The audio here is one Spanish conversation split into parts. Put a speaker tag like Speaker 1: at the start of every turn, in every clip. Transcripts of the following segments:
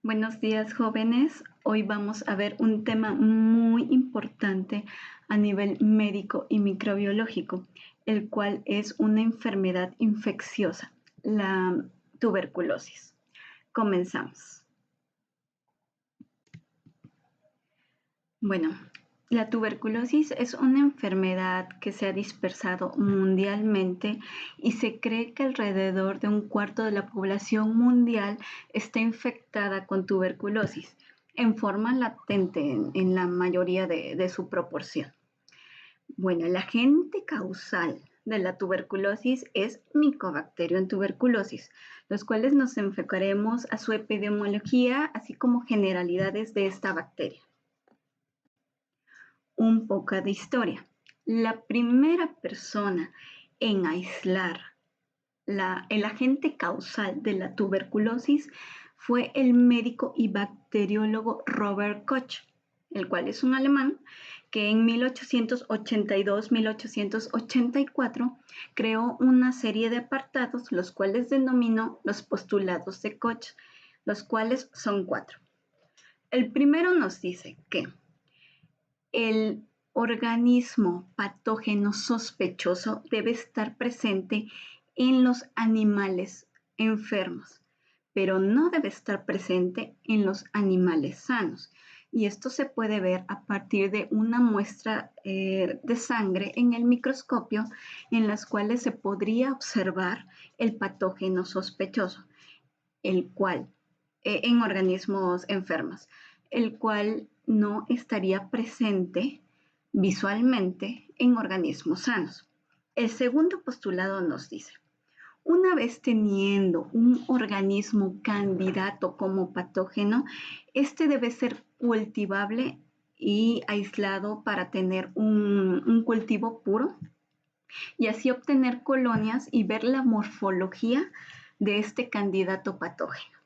Speaker 1: Buenos días, jóvenes. Hoy vamos a ver un tema muy importante a nivel médico y microbiológico, el cual es una enfermedad infecciosa, la tuberculosis. Comenzamos. Bueno, la tuberculosis es una enfermedad que se ha dispersado mundialmente y se cree que alrededor de un cuarto de la población mundial está infectada con tuberculosis en forma latente en la mayoría de su proporción. Bueno, el agente causal de la tuberculosis es Mycobacterium tuberculosis, los cuales nos enfocaremos a su epidemiología, así como generalidades de esta bacteria. Un poco de historia. La primera persona en aislar el agente causal de la tuberculosis fue el médico y bacteriólogo Robert Koch, el cual es un alemán que en 1882-1884 creó una serie de apartados, los cuales denominó los postulados de Koch, los cuales son 4. El primero nos dice que el organismo patógeno sospechoso debe estar presente en los animales enfermos, pero no debe estar presente en los animales sanos. Y esto se puede ver a partir de una muestra de sangre en el microscopio en las cuales se podría observar el patógeno sospechoso, el cual, en organismos enfermos, el cual no estaría presente visualmente en organismos sanos. El segundo postulado nos dice, una vez teniendo un organismo candidato como patógeno, este debe ser cultivable y aislado para tener un cultivo puro y así obtener colonias y ver la morfología de este candidato patógeno.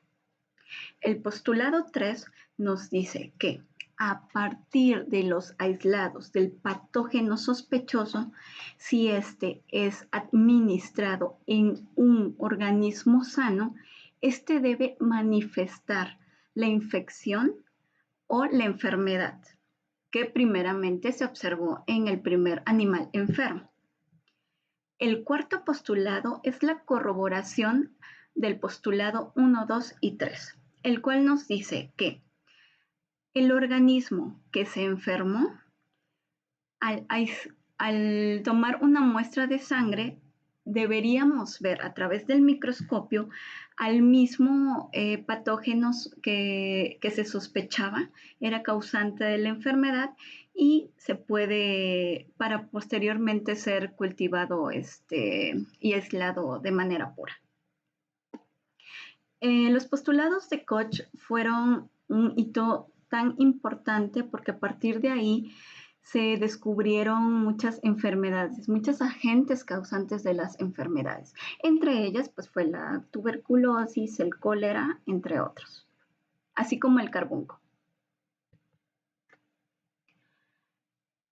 Speaker 1: El postulado 3 nos dice que a partir de los aislados del patógeno sospechoso, si este es administrado en un organismo sano, este debe manifestar la infección o la enfermedad que primeramente se observó en el primer animal enfermo. El cuarto postulado es la corroboración del postulado 1, 2 y 3, el cual nos dice que el organismo que se enfermó, al, al tomar una muestra de sangre, deberíamos ver a través del microscopio al mismo patógeno que se sospechaba era causante de la enfermedad y se puede para posteriormente ser cultivado y aislado de manera pura. Los postulados de Koch fueron un hito tan importante porque a partir de ahí se descubrieron muchas enfermedades, muchos agentes causantes de las enfermedades. Entre ellas, pues fue la tuberculosis, el cólera, entre otros, así como el carbunco.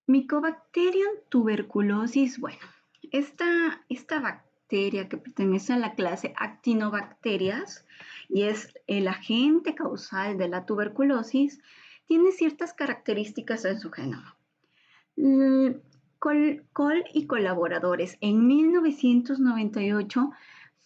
Speaker 1: Mycobacterium tuberculosis, bueno, esta bacteria que pertenece a la clase Actinobacterias y es el agente causal de la tuberculosis, tiene ciertas características en su genoma. Cole y colaboradores en 1998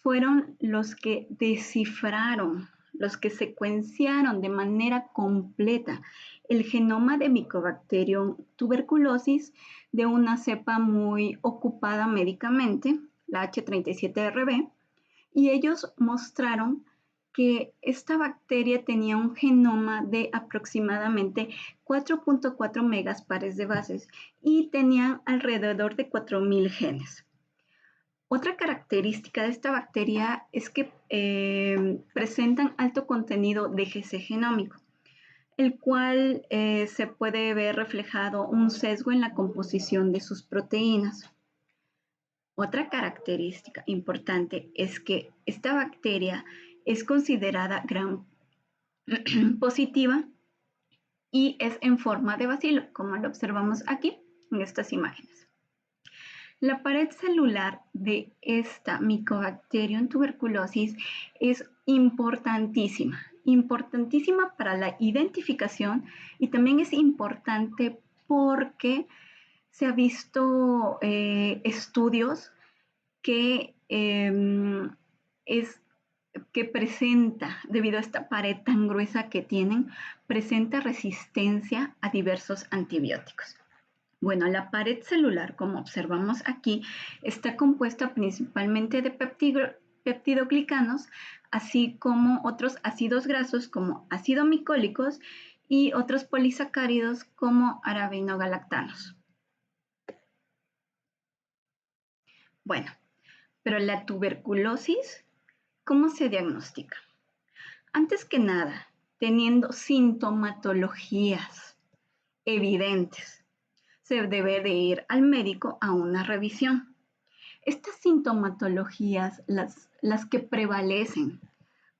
Speaker 1: fueron los que descifraron, los que secuenciaron de manera completa el genoma de Mycobacterium tuberculosis de una cepa muy ocupada médicamente, la H37RB, y ellos mostraron que esta bacteria tenía un genoma de aproximadamente 4.4 megaspares de bases y tenía alrededor de 4.000 genes. Otra característica de esta bacteria es que presentan alto contenido de GC genómico, el cual se puede ver reflejado un sesgo en la composición de sus proteínas. Otra característica importante es que esta bacteria es considerada gram positiva y es en forma de bacilo, como lo observamos aquí en estas imágenes. La pared celular de esta Mycobacterium tuberculosis es importantísima importantísima para la identificación y también es importante porque se ha visto estudios que, que presenta, debido a esta pared tan gruesa que tienen, presenta resistencia a diversos antibióticos. Bueno, la pared celular, como observamos aquí, está compuesta principalmente de peptidoglicanos, así como otros ácidos grasos como ácido micólicos y otros polisacáridos como arabinogalactanos. Bueno, pero la tuberculosis, ¿cómo se diagnostica? Antes que nada, teniendo sintomatologías evidentes, se debe de ir al médico a una revisión. Estas sintomatologías, las que prevalecen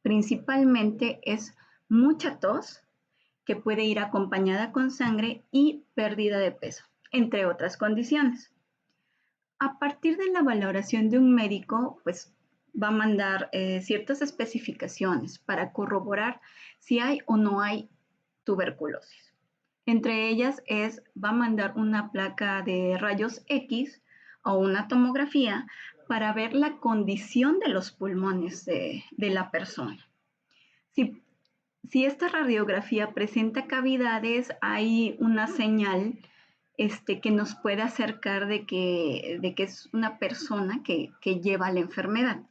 Speaker 1: principalmente es mucha tos, que puede ir acompañada con sangre y pérdida de peso, entre otras condiciones. A partir de la valoración de un médico, pues va a mandar ciertas especificaciones para corroborar si hay o no hay tuberculosis. Entre ellas va a mandar una placa de rayos X o una tomografía para ver la condición de los pulmones de la persona. Si esta radiografía presenta cavidades, hay una señal que nos puede acercar de que es una persona que lleva la enfermedad.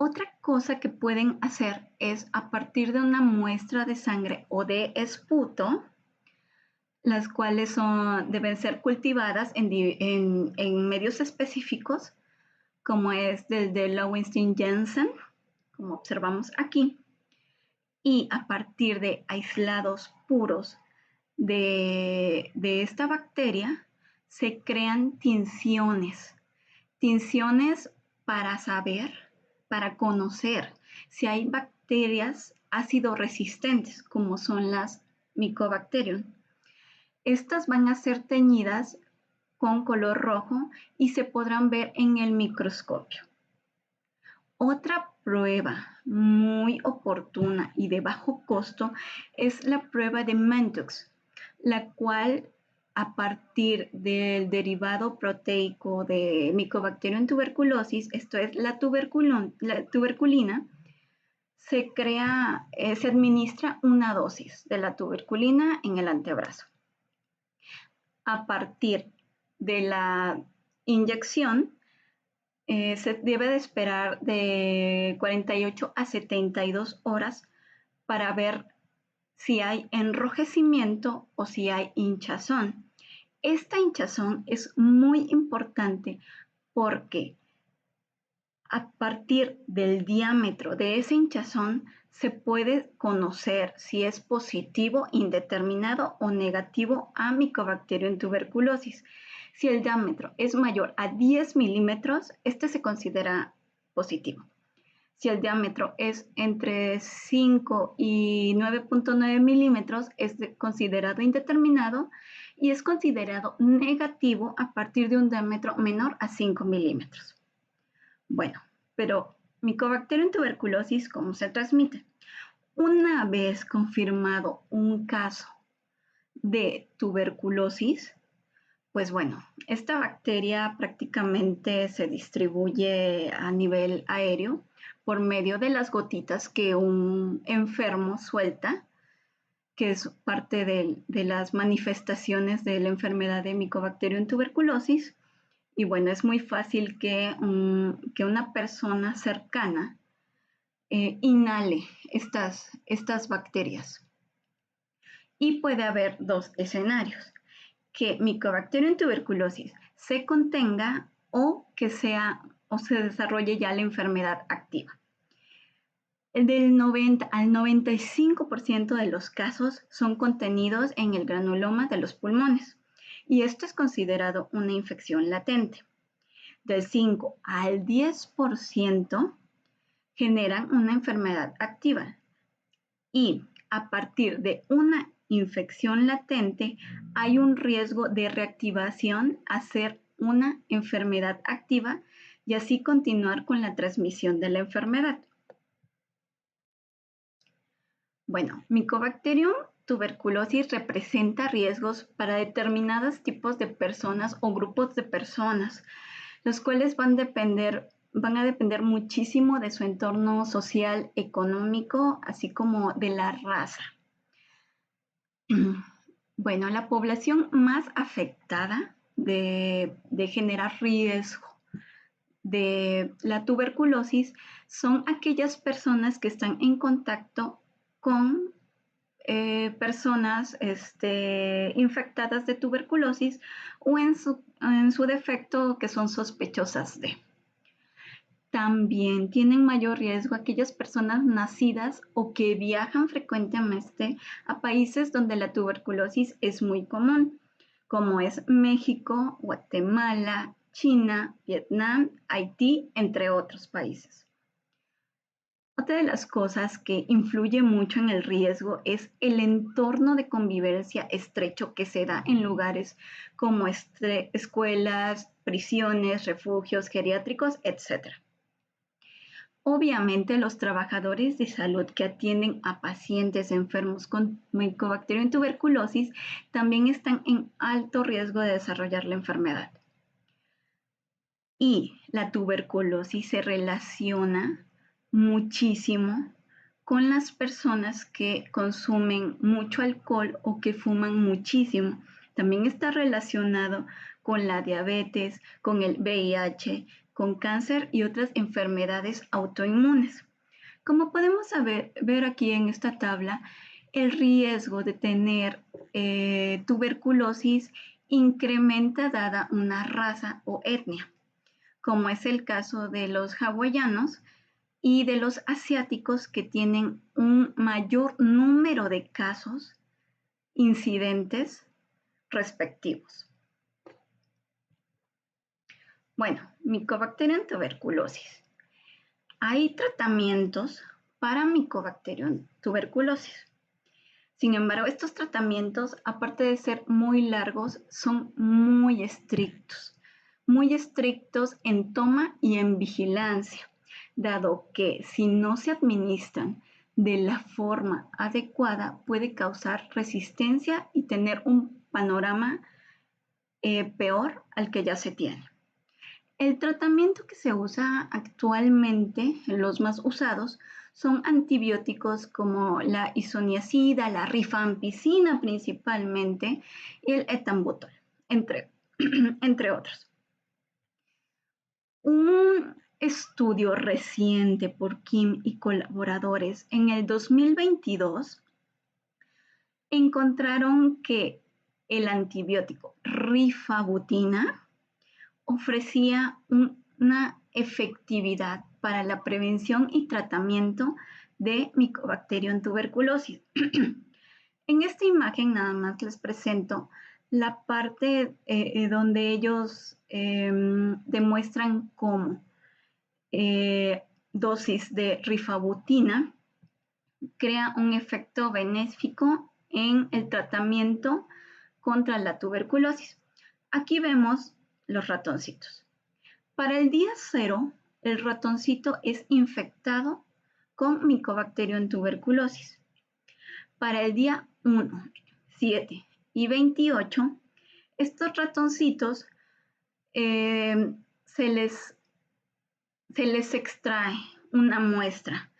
Speaker 1: Otra cosa que pueden hacer es, a partir de una muestra de sangre o de esputo, las cuales deben ser cultivadas en medios específicos, como es del de Lowenstein-Janssen, como observamos aquí, y a partir de aislados puros de esta bacteria, se crean tinciones para saber, para conocer si hay bacterias ácido resistentes, como son las Mycobacterium. Estas van a ser teñidas con color rojo y se podrán ver en el microscopio. Otra prueba muy oportuna y de bajo costo es la prueba de Mantoux, la cual, a partir del derivado proteico de Mycobacterium tuberculosis, esto es la tuberculina, se administra una dosis de la tuberculina en el antebrazo. A partir de la inyección, se debe de esperar de 48 a 72 horas para ver si hay enrojecimiento o si hay hinchazón. Esta hinchazón es muy importante porque a partir del diámetro de ese hinchazón se puede conocer si es positivo, indeterminado o negativo a Mycobacterium tuberculosis. Si el diámetro es mayor a 10 milímetros, este se considera positivo. Si el diámetro es entre 5 y 9.9 milímetros, es considerado indeterminado y es considerado negativo a partir de un diámetro menor a 5 milímetros. Bueno, pero Mycobacterium tuberculosis, ¿cómo se transmite? Una vez confirmado un caso de tuberculosis, pues bueno, esta bacteria prácticamente se distribuye a nivel aéreo por medio de las gotitas que un enfermo suelta, que es parte de las manifestaciones de la enfermedad de Mycobacterium tuberculosis. Y bueno, es muy fácil que una persona cercana inhale estas bacterias. Y puede haber dos escenarios: que Mycobacterium tuberculosis se contenga o que se desarrolle ya la enfermedad activa. Del 90 al 95% de los casos son contenidos en el granuloma de los pulmones y esto es considerado una infección latente. Del 5 al 10% generan una enfermedad activa y a partir de una infección latente hay un riesgo de reactivación a ser una enfermedad activa y así continuar con la transmisión de la enfermedad. Bueno, Mycobacterium tuberculosis representa riesgos para determinados tipos de personas o grupos de personas, los cuales van a depender muchísimo de su entorno social, económico, así como de la raza. Bueno, la población más afectada de generar riesgo de la tuberculosis son aquellas personas que están en contacto con personas infectadas de tuberculosis o en su defecto que son sospechosas de. También tienen mayor riesgo aquellas personas nacidas o que viajan frecuentemente a países donde la tuberculosis es muy común, como es México, Guatemala, China, Vietnam, Haití, entre otros países. Otra de las cosas que influye mucho en el riesgo es el entorno de convivencia estrecho que se da en lugares como escuelas, prisiones, refugios geriátricos, etc. Obviamente, los trabajadores de salud que atienden a pacientes enfermos con Mycobacterium y tuberculosis también están en alto riesgo de desarrollar la enfermedad. Y la tuberculosis se relaciona muchísimo con las personas que consumen mucho alcohol o que fuman muchísimo. También está relacionado con la diabetes, con el VIH, con cáncer y otras enfermedades autoinmunes. Como podemos ver aquí en esta tabla, el riesgo de tener tuberculosis incrementa dada una raza o etnia, como es el caso de los hawaianos y de los asiáticos que tienen un mayor número de casos incidentes respectivos. Bueno, Mycobacterium tuberculosis. Hay tratamientos para Mycobacterium tuberculosis. Sin embargo, estos tratamientos, aparte de ser muy largos, son muy estrictos en toma y en vigilancia, dado que si no se administran de la forma adecuada puede causar resistencia y tener un panorama peor al que ya se tiene. El tratamiento que se usa actualmente, los más usados, son antibióticos como la isoniazida, la rifampicina principalmente, y el etambutol, entre otros. Un estudio reciente por Kim y colaboradores en el 2022 encontraron que el antibiótico rifabutina ofrecía una efectividad para la prevención y tratamiento de Mycobacterium tuberculosis. En esta imagen nada más les presento la parte donde ellos demuestran cómo dosis de rifabutina crea un efecto benéfico en el tratamiento contra la tuberculosis. Aquí vemos los ratoncitos. Para el día 0, el ratoncito es infectado con Mycobacterium tuberculosis. Para el día 1, 7 y 28, estos ratoncitos se les extrae una muestra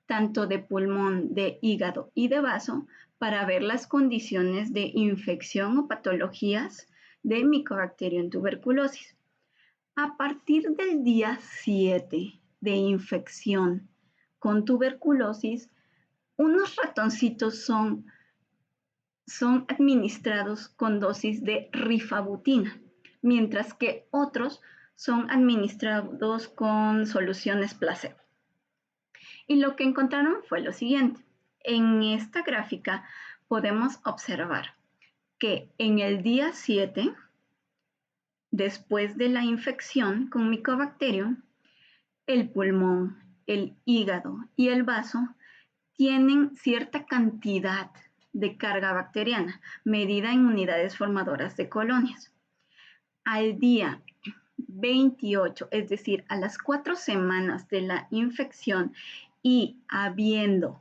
Speaker 1: tanto de pulmón, de hígado y de vaso para ver las condiciones de infección o patologías de Mycobacterium tuberculosis. A partir del día 7 de infección con tuberculosis, unos ratoncitos son administrados con dosis de rifabutina, mientras que otros son administrados con soluciones placebo. Y lo que encontraron fue lo siguiente. En esta gráfica podemos observar que en el día 7, después de la infección con Mycobacterium, el pulmón, el hígado y el vaso tienen cierta cantidad de carga bacteriana, medida en unidades formadoras de colonias. Al día 28, es decir, a las 4 semanas de la infección y habiendo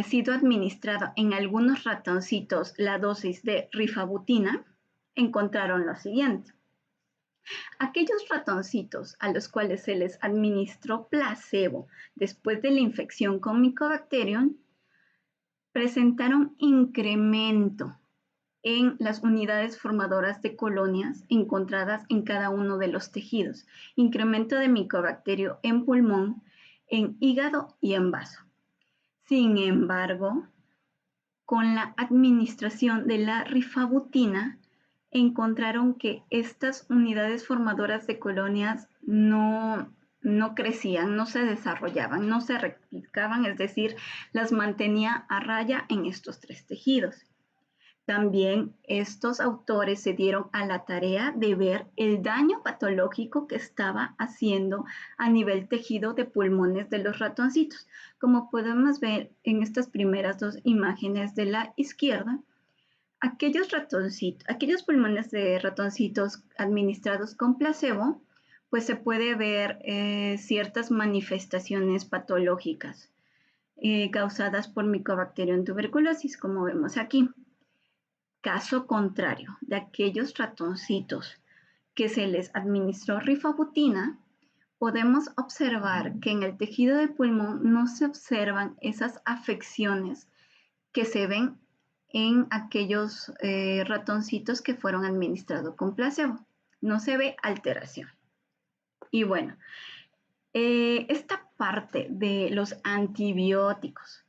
Speaker 1: sido administrado en algunos ratoncitos la dosis de rifabutina, encontraron lo siguiente. Aquellos ratoncitos a los cuales se les administró placebo después de la infección con Mycobacterium presentaron incremento en las unidades formadoras de colonias encontradas en cada uno de los tejidos, incremento de micobacterio en pulmón, en hígado y en vaso. Sin embargo, con la administración de la rifabutina, encontraron que estas unidades formadoras de colonias no crecían, no se desarrollaban, no se replicaban, es decir, las mantenía a raya en estos 3 tejidos. También estos autores se dieron a la tarea de ver el daño patológico que estaba haciendo a nivel tejido de pulmones de los ratoncitos. Como podemos ver en estas primeras 2 imágenes de la izquierda, aquellos pulmones de ratoncitos administrados con placebo, pues se puede ver ciertas manifestaciones patológicas causadas por Mycobacterium tuberculosis, como vemos aquí. Caso contrario de aquellos ratoncitos que se les administró rifabutina, podemos observar que en el tejido de pulmón no se observan esas afecciones que se ven en aquellos ratoncitos que fueron administrados con placebo. No se ve alteración. Y bueno, esta parte de los antibióticos,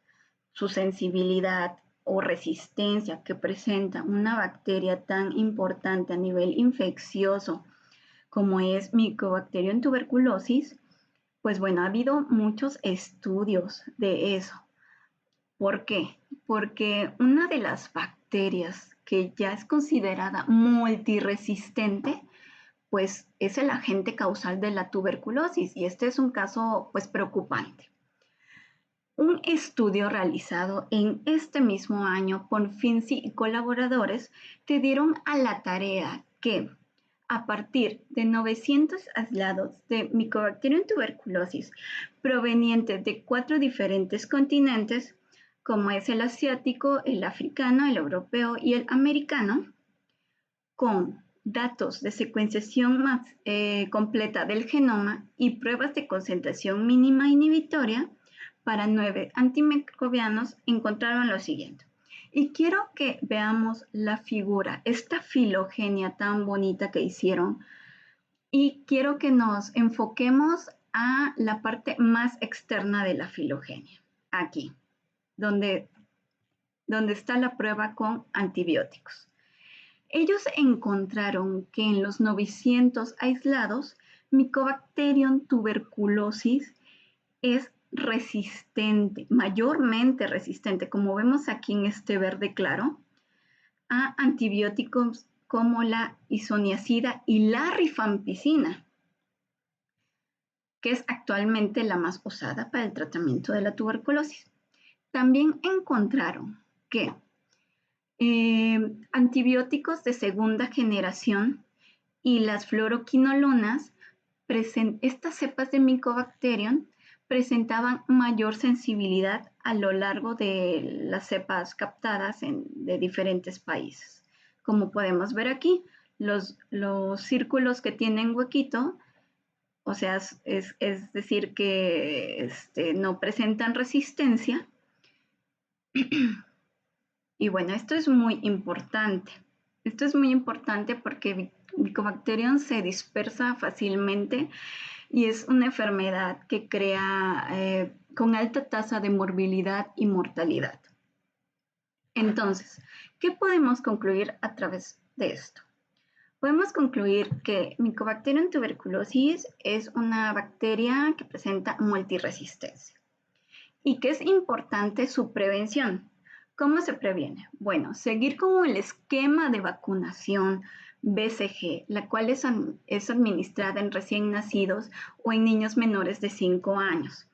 Speaker 1: su sensibilidad o resistencia que presenta una bacteria tan importante a nivel infeccioso como es Mycobacterium tuberculosis, pues bueno, ha habido muchos estudios de eso. ¿Por qué? Porque una de las bacterias que ya es considerada multiresistente, pues es el agente causal de la tuberculosis y este es un caso pues preocupante. Un estudio realizado en este mismo año por Finzi y colaboradores te dieron a la tarea que a partir de 900 aislados de Mycobacterium tuberculosis provenientes de 4 diferentes continentes, como es el asiático, el africano, el europeo y el americano, con datos de secuenciación más completa del genoma y pruebas de concentración mínima inhibitoria, para 9 antimicrobianos encontraron lo siguiente. Y quiero que veamos la figura, esta filogenia tan bonita que hicieron. Y quiero que nos enfoquemos a la parte más externa de la filogenia, aquí, donde está la prueba con antibióticos. Ellos encontraron que en los 900 aislados, Mycobacterium tuberculosis es resistente, mayormente resistente, como vemos aquí en este verde claro, a antibióticos como la isoniazida y la rifampicina, que es actualmente la más usada para el tratamiento de la tuberculosis. También encontraron que antibióticos de segunda generación y las fluoroquinolonas, estas cepas de Mycobacterium presentaban mayor sensibilidad a lo largo de las cepas captadas de diferentes países. Como podemos ver aquí, los círculos que tienen huequito, o sea, es decir que no presentan resistencia. Y bueno, esto es muy importante. Esto es muy importante porque Mycobacterium se dispersa fácilmente y es una enfermedad que crea con alta tasa de morbilidad y mortalidad. Entonces, ¿qué podemos concluir a través de esto? Podemos concluir que Mycobacterium tuberculosis es una bacteria que presenta multiresistencia y que es importante su prevención. ¿Cómo se previene? Bueno, seguir con el esquema de vacunación BCG, la cual es administrada en recién nacidos o en niños menores de 5 años.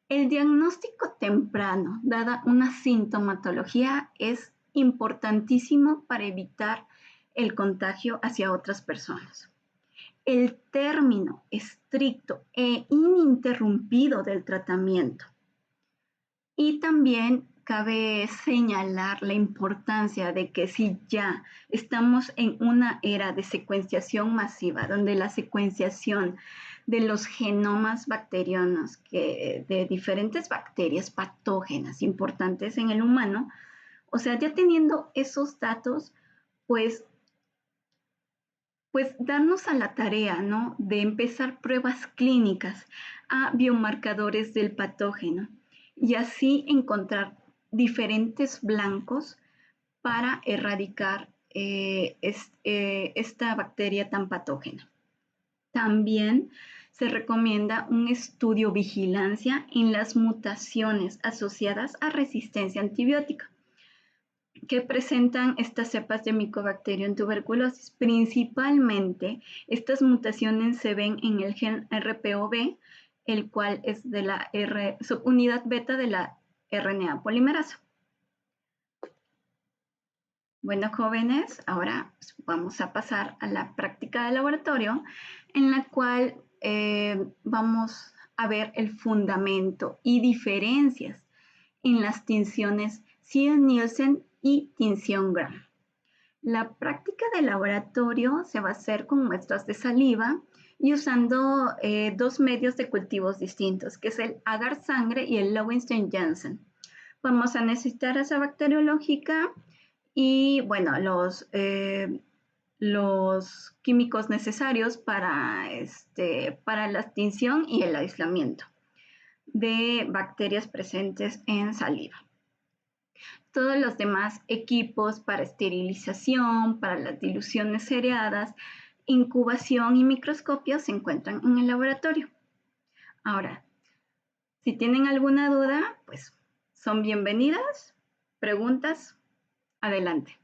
Speaker 1: El diagnóstico temprano, dada una sintomatología, es importantísimo para evitar el contagio hacia otras personas. El término estricto e ininterrumpido del tratamiento Y también cabe señalar la importancia de que si ya estamos en una era de secuenciación masiva, donde la secuenciación de los genomas bacterianos de diferentes bacterias patógenas importantes en el humano, o sea, ya teniendo esos datos, pues darnos a la tarea, ¿no? De empezar pruebas clínicas a biomarcadores del patógeno y así encontrar diferentes blancos para erradicar esta bacteria tan patógena. También se recomienda un estudio vigilancia en las mutaciones asociadas a resistencia antibiótica que presentan estas cepas de Mycobacterium tuberculosis. Principalmente, estas mutaciones se ven en el gen RPOB, el cual es de la subunidad beta de la RNA polimerasa. Bueno, jóvenes, ahora vamos a pasar a la práctica de laboratorio, en la cual vamos a ver el fundamento y diferencias en las tinciones Ziel-Nielsen y tinción Gram. La práctica de laboratorio se va a hacer con muestras de saliva y usando dos medios de cultivos distintos, que es el agar sangre y el Lowenstein-Janssen. Vamos a necesitar esa bacteriológica y, bueno, los químicos necesarios para la extinción y el aislamiento de bacterias presentes en saliva. Todos los demás equipos para esterilización, para las diluciones seriadas, incubación y microscopio se encuentran en el laboratorio. Ahora, si tienen alguna duda, pues son bienvenidas. Preguntas, adelante.